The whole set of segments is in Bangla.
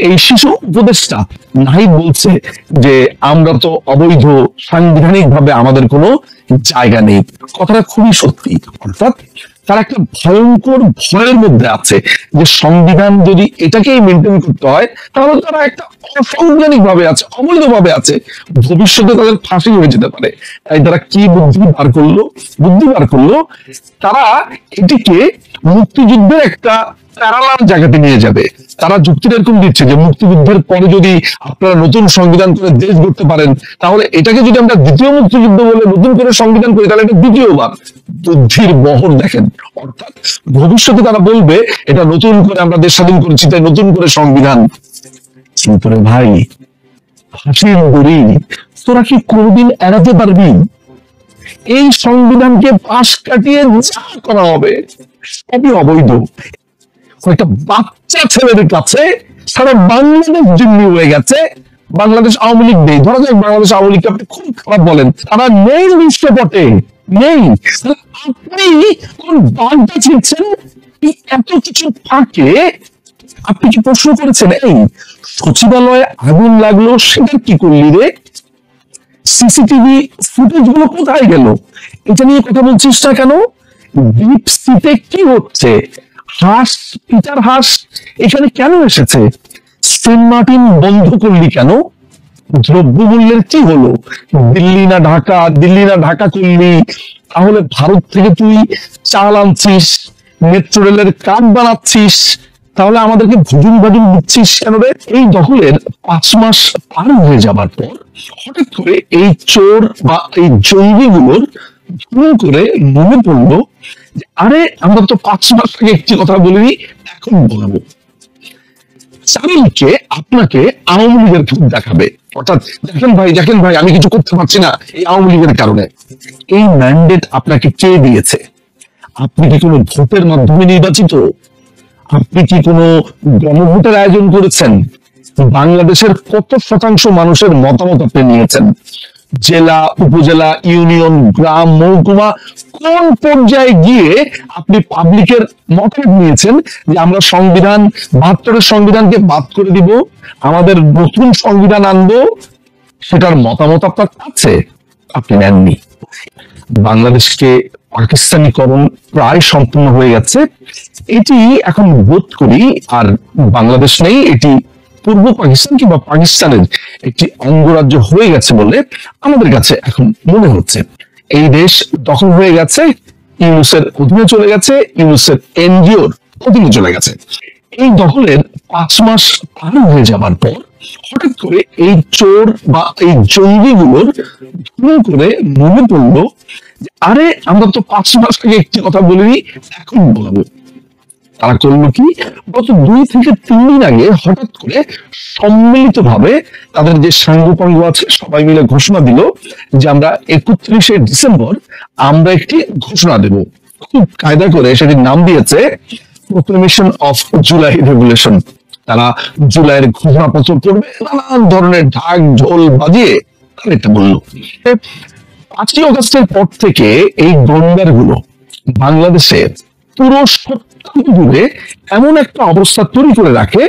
এই শিশু উপদেষ্টা নাই বলছে যে আমরা তো অবৈধ, সাংবিধানিক ভাবে আমাদের কোনো জায়গা নেই। কথাটা খুবই সত্যি। অর্থাৎ তারা একটা ভয়ঙ্কর ভয়ের মধ্যে আছে যে সংবিধান যদি এটাকেই মেনটেন করতে হয় তাহলে তারা একটা অসাংবিধানিক ভাবে আছে, অবৈধ ভাবে আছে, ভবিষ্যতে তাদের ফাঁসি হয়ে যেতে পারে। তাই তারা কি বুদ্ধি বার করলো, তারা এটিকে মুক্তিযুদ্ধের একটা প্যারালাল জায়গাতে নিয়ে যাবে। তারা যুক্তিটা এরকম দিচ্ছে যে মুক্তিযুদ্ধের পরে যদি আপনারা নতুন সংবিধান করে দেশ গড়তে পারেন, তাহলে এটাকে যদি আমরা দ্বিতীয় মুক্তিযুদ্ধ বলে নতুন করে সংবিধান করি তাহলে এটা দ্বিতীয়বার। বুদ্ধির বহর দেখেন। অর্থাৎ ভবিষ্যতে তারা বলবে এটা নতুন করে আমরা দেশ স্বাধীন করেছি তাই নতুন করে সংবিধান। কিন্তু ভাই, ফাঁসির দড়ি তোরা কি কোনদিন এড়াতে পারবি? এই সংবিধানকে পাশ কাটিয়ে যা করা হবে সবই অবৈধ। কয়েকটা বাচ্চা ছেলেদের কাছে সারা বাংলাদেশ জিম্মি হয়ে গেছে। বাংলাদেশ আওয়ামী লীগ নেই, ধরা যাক বাংলাদেশ আওয়ামী লীগকে আপনি খুব খারাপ বলেন, তারা নেই দৃশ্যপটে, নেই। আপনি কোন বার্তা ছিঁড়ছেন? এত কিছু ফাঁকে আপনি কি প্রশ্ন করেছেন এই সচিবালয়ে আগুন লাগলো সেটা কি করলি রে? সিসিটিভি ফুটেজ গুলো কোথায় গেল? এটা নিয়ে কথা বলছিস না কেন? ডিপ সিতে কি হচ্ছে? হাঁস, পিটার হাঁস এখানে কেন এসেছে? সেন্ট মার্টিন বন্ধ করলি কেন? দ্রব্যমূল্যের কি হলো? দিল্লি না ঢাকা করলি? তাহলে ভারত থেকে তুই চাল আনছিস, মেট্রো রেলের কাঠ বানাচ্ছিস, তাহলে আমাদেরকে ভুজুং ভাজুং দিচ্ছিস কেন রে? এই দখলের 5 মাস পার হয়ে যাবার পর হঠাৎ করে এই চোর বা এই জঙ্গিগুলোর ভুল করে মনে পড়লো যে আরে আমরা তো 5 মাস আগে একটি কথা বলিনি, এখন বলবো। চারুলকে আপনাকে আওয়ামী লীগের ভূত দেখাবে। অর্থাৎ দেখেন ভাই আমি কিছু করতে পারছি না এই আওয়ামী লীগের কারণে। এই ম্যান্ডেট আপনাকে কে দিয়েছে? আপনি কি কোনো ভোটের মাধ্যমে নির্বাচিত? আপনি কি কোনো গণভোটের আয়োজন করেছেন? বাংলাদেশের কত শতাংশ মানুষের মতামত আপনি নিয়েছেন? জেলা, উপজেলা, ইউনিয়ন, গ্রাম, মহকুমা, কোন পর্যায়ে গিয়ে আপনি পাবলিকের মতামত নিয়েছেন যে আমরা সংবিধান 72-এর সংবিধানকে বাদ করে দিব, আমাদের নতুন সংবিধান আনবো? সেটার মতামত আপনার আছে? আপনি নেননি। বাংলাদেশকে পাকিস্তানিকরণ প্রায় সম্পূর্ণ হয়ে গেছে। এটি এখন বোধ করি আর বাংলাদেশ নেই, এটি পূর্ব পাকিস্তান কিংবা পাকিস্তানের একটি অঙ্গরাজ্য হয়ে গেছে বলে আমাদের কাছে এখন মনে হচ্ছে। এই দেশ দখল হয়ে গেছে, ইউনুসের অধীনে চলে গেছে, ইউনুসের এনজিওর অধীনে চলে গেছে। এই দখলের 5 মাস পার হয়ে যাবার পর হঠাৎ করে এই চোর বা এই জঙ্গিগুলোর ভুল করে মনে পড়লো যে আরে আমরা তো 5 মাস আগে একটি কথা বলিনি, এখন বলবো। তারা করলো কি, গত 2 থেকে 3 দিন আগে হঠাৎ করে সম্মিলিত ভাবে তাদের যে সাঙ্গপাঙ্গ আছে সবাই মিলে ঘোষণা দিল যে আমরা 31শে ডিসেম্বর আমরা একটি ঘোষণা দেব। খুব কায়দা করে সেটির নাম দিয়েছে প্রোক্লেমেশন অফ জুলাই রেভলিউশন। তারা জুলাইয়ের ঘোষণাপত্র করবে, নানান ধরনের ঢাক ঢোল বাজিয়ে তারা এটা বললো। 5ই অগস্টের পর থেকে এই গন্ডার গুলো বাংলাদেশের পুরো জুড়ে এমন একটা অবস্থা তৈরি করে রাখে,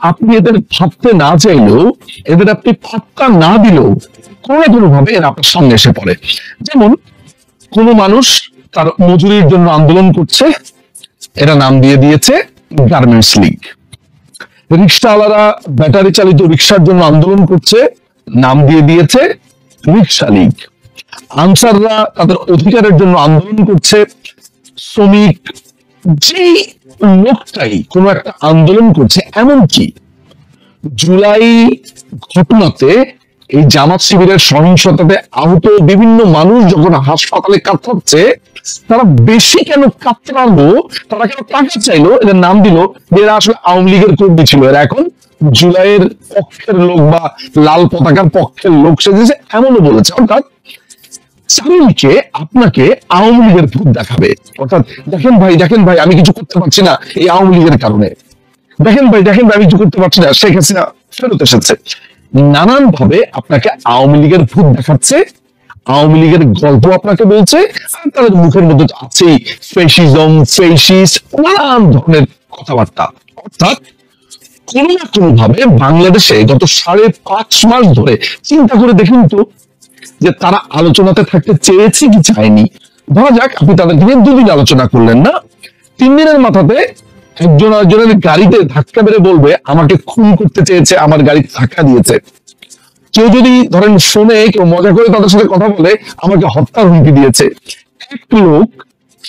আপনি এদের ভাবতে না চাইলেও, এদের আপনি পাত্তা না দিলেও কোনো ভাবে এরা আপনার সামনে এসে পড়ে। যেমন কোন মানুষ তার মজুরির জন্য আন্দোলন করছে, এরা নাম দিয়ে দিয়েছে গার্মেন্টস লীগ। রিক্সাওয়ালারা ব্যাটারি চালিত রিক্সার জন্য আন্দোলন করছে, নাম দিয়ে দিয়েছে রিক্সা লীগ। আনসাররা তাদের অধিকারের জন্য আন্দোলন করছে, শ্রমিক, যে লোকটাই কোনো একটা আন্দোলন করছে। এমনকি জুলাই ঘটনাতে এই জামাত শিবিরের সহিংসতাতে আহত বিভিন্ন মানুষ যখন হাসপাতালে কাতরাচ্ছে, তারা বেশি কেন কাতরালো, তারা কেন টাকা চাইলো, এদের নাম দিল এরা আসলে আওয়ামী লীগের কর্মী ছিল, এরা এখন জুলাইয়ের পক্ষের লোক বা লাল পতাকার পক্ষের লোক সেজেছে, এমনও বলেছে। অর্থাৎ চারুলকে আপনাকে আওয়ামী লীগের ভূত দেখাবে। অর্থাৎ দেখেন ভাই আমি কিছু করতে পারছি না এই আওয়ামী লীগের কারণে, দেখেন ভাই আমি কিছু করতে পারছি না, শেখ হাসিনা ফেরত এসেছে। নানান ভাবে আপনাকে আওয়ামী লীগের ভূত দেখাচ্ছে, আওয়ামী লীগের গল্প আপনাকে বলছে, আর তাদের মুখের মধ্যে আছেই ফ্যাসিজম, ফ্যাসিস্ট, নানান ধরনের কথাবার্তা। অর্থাৎ কোনো না কোনো ভাবে বাংলাদেশে গত 5.5 মাস ধরে চিন্তা করে দেখুন তো যে তারা আলোচনাতে থাকতে চেয়েছে কি চায়নি। ধরা যাক আপনি তাদেরকে নিয়ে 2 দিন আলোচনা করলেন না, 3 দিনের মাথাতে একজন আরেকজনের গাড়িতে ধাক্কা মেরে বলবে আমাকে খুন করতে চেয়েছে, আমার গাড়ি ধাক্কা দিয়েছে। কেউ যদি ধরেন শুনে কেউ মজা করে তাদের সাথে কথা বলে আমাকে হত্যার হুমকি দিয়েছে। এক লোক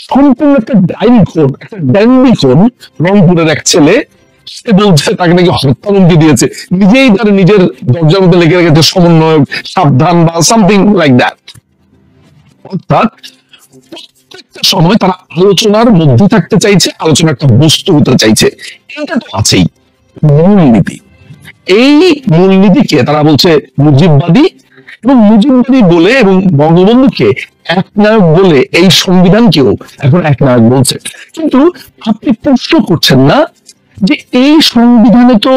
সম্পূর্ণ একটা ডাইনি খুন, একটা ড্যান্ডি খুন, রংপুরের এক ছেলে, সে বলছে তাকে নাকি হত্যা হুমকি দিয়েছে, নিজেই তার নিজের দরজার মধ্যে লেগে রেখেছে সমন্বয়ক সাবধান বা সামথিং লাইক দ্যাট। অর্থাৎ প্রত্যেকটা সময় তারা আলোচনার মধ্যে থাকতে চাইছে, আলোচনা একটা বস্তু হতে চাইছে। এটা তো আছেই মূলনীতি। এই মূলনীতিকে তারা বলছে মুজিববাদী, এবং মুজিববাদী বলে এবং বঙ্গবন্ধুকে একনায়ক বলে এই সংবিধানকেও এখন একনায়ক বলছে। কিন্তু আপনি প্রশ্ন করছেন না যে এই সংবিধানে তো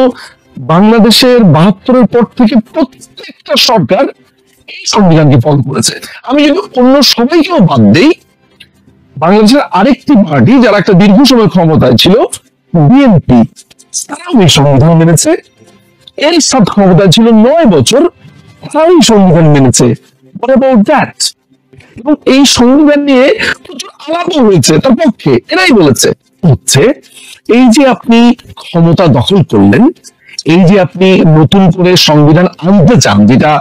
বাংলাদেশের 72-এর পর থেকে প্রত্যেকটা সরকার এই সংবিধানকে ফলো করেছে। আমি যদি অন্য সবাইকেও বাদ দেই, বাংলাদেশের আরেকটি পার্টি যারা একটা দীর্ঘ সময় ক্ষমতায় ছিল, বিএনপি, তারাও এই সংবিধান মেনেছে। এরশাদ ক্ষমতায় ছিল 9 বছর, তারাও এই সংবিধান মেনেছে। What about that? এবং এই সংবিধান নিয়ে প্রচুর আলাপ হয়েছে তার পক্ষে, এরাই বলেছে হচ্ছে এই যে আপনি ক্ষমতা দখল করলেন, এই যে আপনি নতুন করে সংবিধান আনতে চান, যেটা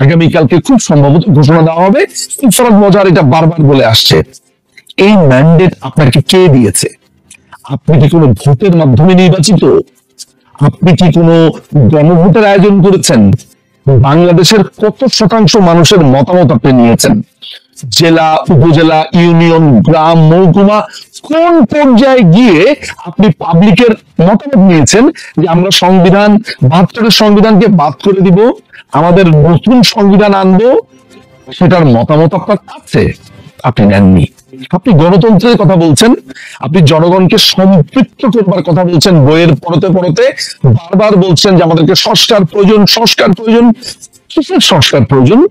আগামীকালকে খুব সম্ভবত ঘোষণা দেওয়া হবে, ফরহাদ মজার এটা বারবার বলে আসছে, এই ম্যান্ডেট আপনাকে কে দিয়েছে? আপনি কি কোনো ভোটের মাধ্যমে নির্বাচিত? আপনি কি কোনো গণভোটের আয়োজন করেছেন? বাংলাদেশের কত শতাংশ মানুষের মতামত আপনি নিয়েছেন? জেলা, উপজেলা, ইউনিয়ন, গ্রাম, মহকুমা, কোন পর্যায়ে গিয়ে আপনি পাবলিকের মতামত নিয়েছেন যে আমরা সংবিধান 72-এর সংবিধানকে বাদ করে দিব, আমাদের নতুন সংবিধান আনবো? সেটার মতামত আপনার আছে? আপনি নেননি। আপনি গণতন্ত্রের কথা বলছেন, আপনি জনগণকে সম্পৃক্ত করবার কথা বলছেন, বইয়ের পড়তে পড়তে বারবার বলছেন যে আমাদেরকে সংস্কার প্রয়োজন, সংস্কার প্রয়োজন। কিসের সংস্কার প্রয়োজন?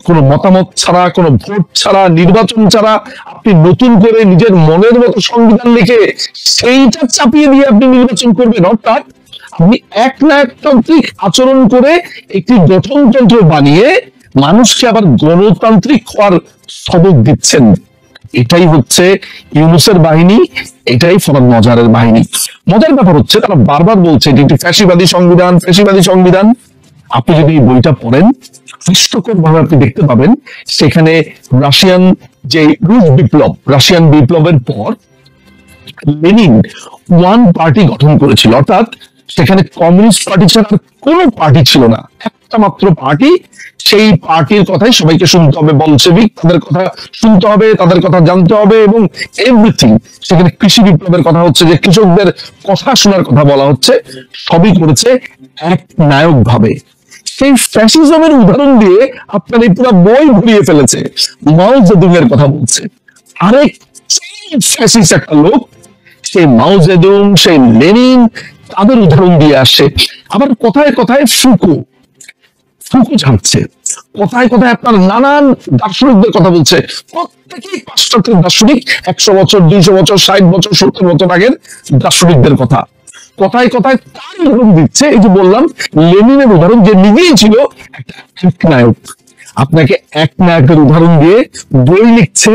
কোন মতামত ছাড়া, কোন ভোট ছাড়া, নির্বাচন ছাড়া আপনি নতুন করে নিজের মনের মতো সংবিধান লিখে সেইটা চাপিয়ে দিয়ে আপনি নির্বাচন করবেন। অর্থাৎ আপনি একনায়কতান্ত্রিক আচরণ করে একটি গঠনতন্ত্র বানিয়ে মানুষকে আবার গণতান্ত্রিক হওয়ার সবক দিচ্ছেন। এটাই হচ্ছে ইউনূসের বাহিনী, এটাই ফরহাদ মজারের বাহিনী। মজার ব্যাপার হচ্ছে তারা বারবার বলছে এটি একটি ফ্যাসিবাদী সংবিধান, ফ্যাসিবাদী সংবিধান। আপনি যদি এই বইটা পড়েন, হাস্যকর ভাবে আপনি দেখতে পাবেন সেখানে রাশিয়ান যে রুশ বিপ্লব, রাশিয়ান বিপ্লবের পর লেনিন ওয়ান পার্টি গঠন করেছিল। অর্থাৎ সেখানে কমিউনিস্ট পার্টি ছাড়া কোনো পার্টি ছিল না, একটা মাত্র পার্টি। সেই পার্টির কথাই সবাইকে শুনতে হবে, বলশেভিক, তাদের কথা শুনতে হবে, তাদের কথা জানতে হবে এবং এভরিথিং। সেখানে কৃষি বিপ্লবের কথা হচ্ছে, যে কৃষকদের কথা শোনার কথা বলা হচ্ছে, সবই করেছে এক নায়ক ভাবে। সেই ফ্যাসিজমের উদাহরণ দিয়ে আপনার এই পুরো বই ঘুরিয়ে ফেলেছে। মাও জেদুং-এর কথা বলছে, আরেক ফ্যাসিস্ট একটা লোক, সেই মাও জেদুং, সেই লেনিন, তাদের উদাহরণ দিয়ে আসে। আবার কথায় কথায় ফুকু ঝাড়ছে, কথায় কথায় আপনার নানান দার্শনিকদের কথা বলছে। প্রত্যেকেই পাশ্চাত্যের দার্শনিক, 100 বছর, 200 বছর, 60 বছর, 70 বছর আগের দার্শনিকদের কথা কথায় কথায় তার উদাহরণ দিচ্ছে। এই যে বললাম লেনিনের উদাহরণ, যে নিজেই ছিল একটা একনায়ক, আপনাকে একনায়কের উদাহরণ দিয়ে বই লিখছে,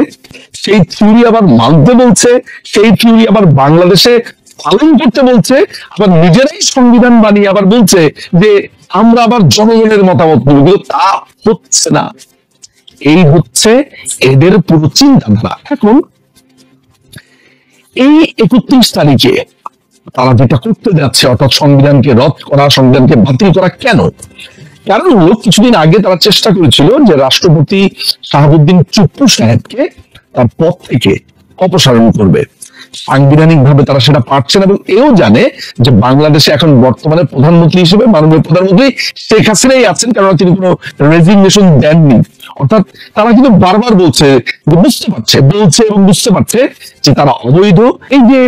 সেই থিওরি আবার মানতে বলছে, সেই থিওরি আবার বাংলাদেশে পালন করতে বলছে, আবার নিজেরাই সংবিধান বানিয়ে আবার বলছে যে আমরা আবার জনগণের মতামত নেব। তা হচ্ছে না। এই হচ্ছে এদের পুরো চিন্তাধারা। এখন এই 31 তারিখে তারা যেটা করতে যাচ্ছে, অর্থাৎ সংবিধানকে রদ করা, সংবিধানকে বাতিল করা, কেন? কারণ হলো কিছুদিন আগে তারা চেষ্টা করেছিল যে রাষ্ট্রপতি শাহাবুদ্দিন চুপ্পু সাহেবকে তার পদ থেকে অপসারণ করবে। সাংবিধানিক ভাবে তারা সেটা পারছে না, এবং এও জানে যে বাংলাদেশে এখন বর্তমানে প্রধানমন্ত্রী হিসেবে মাননীয় প্রধানমন্ত্রী শেখ হাসিনাই আছেন, কারণ তিনি কোনো রেজিগনেশন দেননি। অর্থাৎ তারা কিন্তু বারবার বলছে এবং বুঝতে পারছে যে তারা অবৈধ। এই যে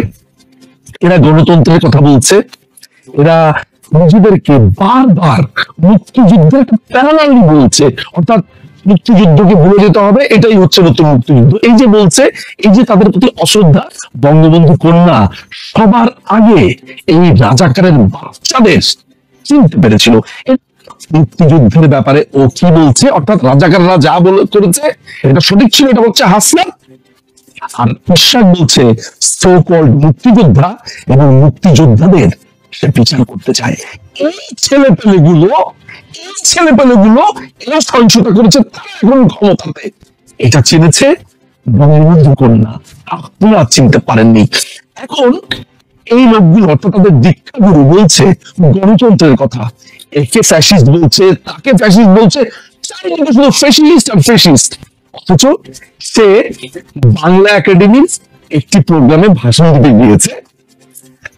এরা গণতন্ত্রের কথা বলছে, এরা নিজেদেরকে বারবার মুক্তিযুদ্ধের একটা প্যারালালি বলছে। অর্থাৎ মুক্তিযুদ্ধকে ভুলে যেতে হবে, এটাই হচ্ছে নতুন মুক্তিযুদ্ধ। এই যে বলছে, এই যে তাদের প্রতি অশ্রদ্ধা, বঙ্গবন্ধু কন্যা সবার আগে এই রাজাকারের বাচ্চাদের চিনতে পেরেছিল। মুক্তিযুদ্ধের ব্যাপারে ও কি বলছে, অর্থাৎ রাজাকাররা যা করেছে এটা সঠিক ছিল, এটা বলছে হাসনাত। আর বিশ্বাস বলছে সো কল্ড মুক্তিযোদ্ধা এবং মুক্তিযোদ্ধাদের সে বিচার করতে চায়। এই ছেলেপেলেগুলো এরা সহিংসতা করেছে, তারা এখন ক্ষমতাতে। এটা চিনেছে বঙ্গবন্ধু কন্যা, আপনারা চিনতে পারেননি। এখন এই লোকগুলো, অর্থাৎ তাদের দীক্ষাগুরু বলছে গণতন্ত্রের কথা, একে ফ্যাসিস্ট বলছে, তাকে ফ্যাসিস্ট বলছে, চারিদিকে শুধু ফ্যাসিস্ট আর ফ্যাসিস্ট। অথচ সে বাংলা একাডেমির একটি প্রোগ্রামে ভাষণ দিতে গিয়েছে,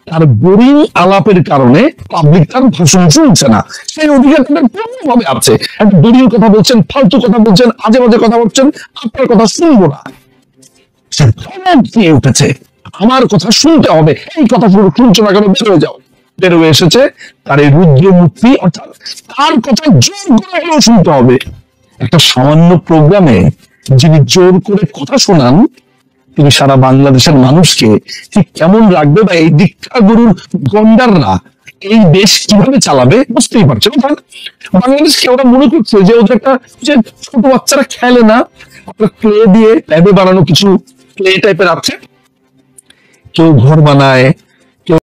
তার বোরিং আলাপের কারণে পাবলিক তার ভাষণ শুনছে না। সেই অধিকার তাদের পূর্ণভাবে আছে। একটা বোরিং কথা বলছেন, ফালতু কথা বলছেন, আজে বাজে কথা বলছেন, আপনার কথা শুনবো না। সে ধমক দিয়ে উঠেছে, আমার কথা শুনতে হবে, এই কথা শুনছো না কেন, বের হয়ে যাও। বের হয়ে এসেছে তার এই রুদ্রমূর্তি, অর্থাৎ তার কথা জোর করে হলেও শুনতে হবে। একটা সামান্য প্রোগ্রামে যিনি জোর করে কথা শোনান, তিনি সারা বাংলাদেশের মানুষকে ঠিক কেমন রাখবে, বা এই দীক্ষাগুরুর গন্ডাররা এই দেশ কিভাবে চালাবে বুঝতেই পারছে। অর্থাৎ বাংলাদেশকে ওরা মনে করছে যে ওদের একটা, যে ছোট বাচ্চারা খেলে না, আপনার ক্লে দিয়ে ল্যাবে বানানো কিছু ক্লে টাইপের আছে, কেউ ঘর বানায়,